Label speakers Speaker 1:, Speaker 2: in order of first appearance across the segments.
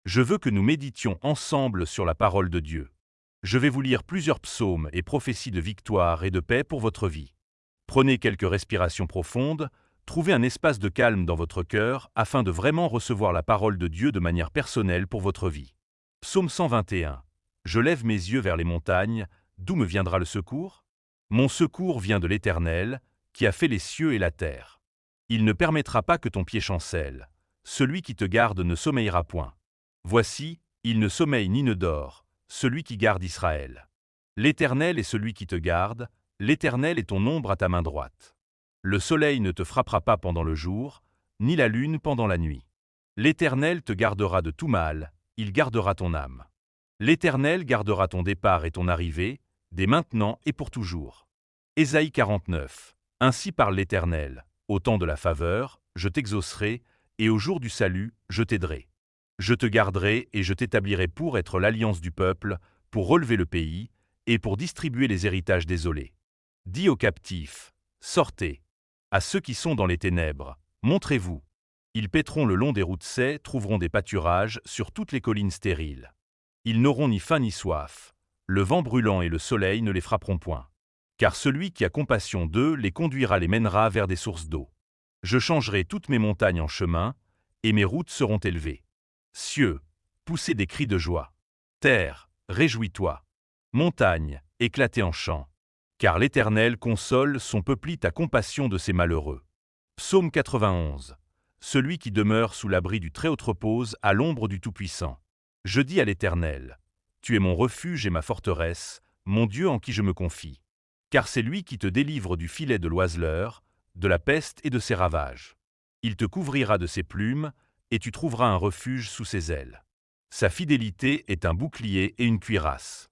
Speaker 1: Je veux que nous méditions ensemble sur la parole de Dieu. Je vais vous lire plusieurs psaumes et prophéties de victoire et de paix pour votre vie. Prenez quelques respirations profondes, trouvez un espace de calme dans votre cœur afin de vraiment recevoir la parole de Dieu de manière personnelle pour votre vie. Psaume 121. Je lève mes yeux vers les montagnes, d'où me viendra le secours? Mon secours vient de l'Éternel, qui a fait les cieux et la terre. Il ne permettra pas que ton pied chancelle. Celui qui te garde ne sommeillera point. Voici, il ne sommeille ni ne dort, celui qui garde Israël. L'Éternel est celui qui te garde, l'Éternel est ton ombre à ta main droite. Le soleil ne te frappera pas pendant le jour, ni la lune pendant la nuit. L'Éternel te gardera de tout mal, il gardera ton âme. L'Éternel gardera ton départ et ton arrivée, dès maintenant et pour toujours. Ésaïe 49. Ainsi parle l'Éternel, au temps de la faveur, je t'exaucerai, et au jour du salut, je t'aiderai. Je te garderai et je t'établirai pour être l'alliance du peuple, pour relever le pays, et pour distribuer les héritages désolés. Dis aux captifs, sortez. À ceux qui sont dans les ténèbres, montrez-vous. Ils paîtront le long des routes saies, trouveront des pâturages sur toutes les collines stériles. Ils n'auront ni faim ni soif. Le vent brûlant et le soleil ne les frapperont point. Car celui qui a compassion d'eux les conduira, les mènera vers des sources d'eau. Je changerai toutes mes montagnes en chemin, et mes routes seront élevées. Cieux, poussez des cris de joie. Terre, réjouis-toi. Montagne, éclatez en chant. Car l'Éternel console son peuple à compassion de ses malheureux. Psaume 91. Celui qui demeure sous l'abri du Très-Haut repose à l'ombre du Tout-Puissant. Je dis à l'Éternel, tu es mon refuge et ma forteresse, mon Dieu en qui je me confie. Car c'est lui qui te délivre du filet de l'oiseleur, de la peste et de ses ravages. Il te couvrira de ses plumes, et tu trouveras un refuge sous ses ailes. Sa fidélité est un bouclier et une cuirasse.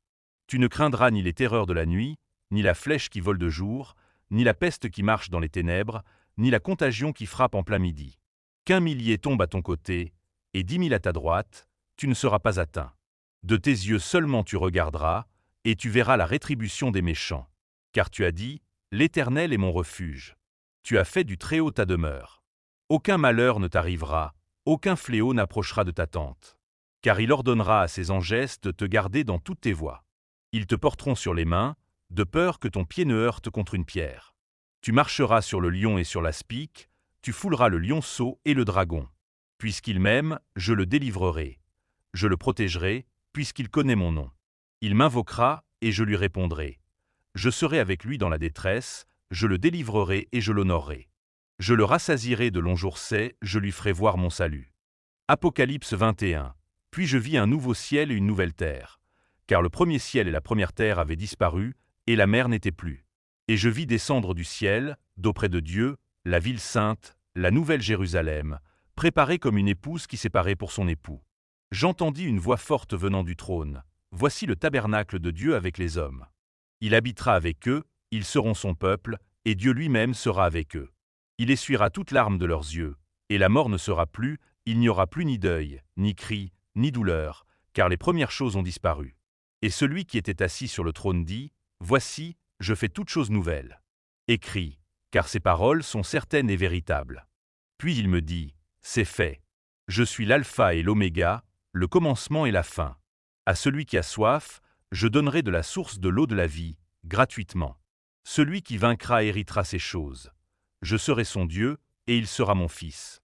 Speaker 1: Tu ne craindras ni les terreurs de la nuit, ni la flèche qui vole de jour, ni la peste qui marche dans les ténèbres, ni la contagion qui frappe en plein midi. Qu'1 millier tombe à ton côté, et 10 000 à ta droite, tu ne seras pas atteint. De tes yeux seulement tu regarderas, et tu verras la rétribution des méchants. Car tu as dit, l'Éternel est mon refuge. Tu as fait du Très-Haut ta demeure. Aucun malheur ne t'arrivera, aucun fléau n'approchera de ta tente. Car il ordonnera à ses angestes de te garder dans toutes tes voies. Ils te porteront sur les mains, de peur que ton pied ne heurte contre une pierre. Tu marcheras sur le lion et sur l'aspic, tu fouleras le lionceau et le dragon. Puisqu'il m'aime, je le délivrerai. Je le protégerai, puisqu'il connaît mon nom. Il m'invoquera, et je lui répondrai. Je serai avec lui dans la détresse, je le délivrerai et je l'honorerai. Je le rassasierai de longs jours sais, je lui ferai voir mon salut. Apocalypse 21. Puis je vis un nouveau ciel et une nouvelle terre. Car le premier ciel et la première terre avaient disparu, et la mer n'était plus. Et je vis descendre du ciel, d'auprès de Dieu, la ville sainte, la nouvelle Jérusalem, préparée comme une épouse qui s'est parée pour son époux. J'entendis une voix forte venant du trône. Voici le tabernacle de Dieu avec les hommes. Il habitera avec eux, ils seront son peuple, et Dieu lui-même sera avec eux. Il essuiera toute larme de leurs yeux, et la mort ne sera plus, il n'y aura plus ni deuil, ni cri, ni douleur, car les premières choses ont disparu. Et celui qui était assis sur le trône dit, voici, je fais toutes choses nouvelles. Écris, car ces paroles sont certaines et véritables. Puis il me dit, c'est fait. Je suis l'alpha et l'oméga, le commencement et la fin. À celui qui a soif, je donnerai de la source de l'eau de la vie, gratuitement. Celui qui vaincra héritera ces choses. Je serai son Dieu, et il sera mon fils.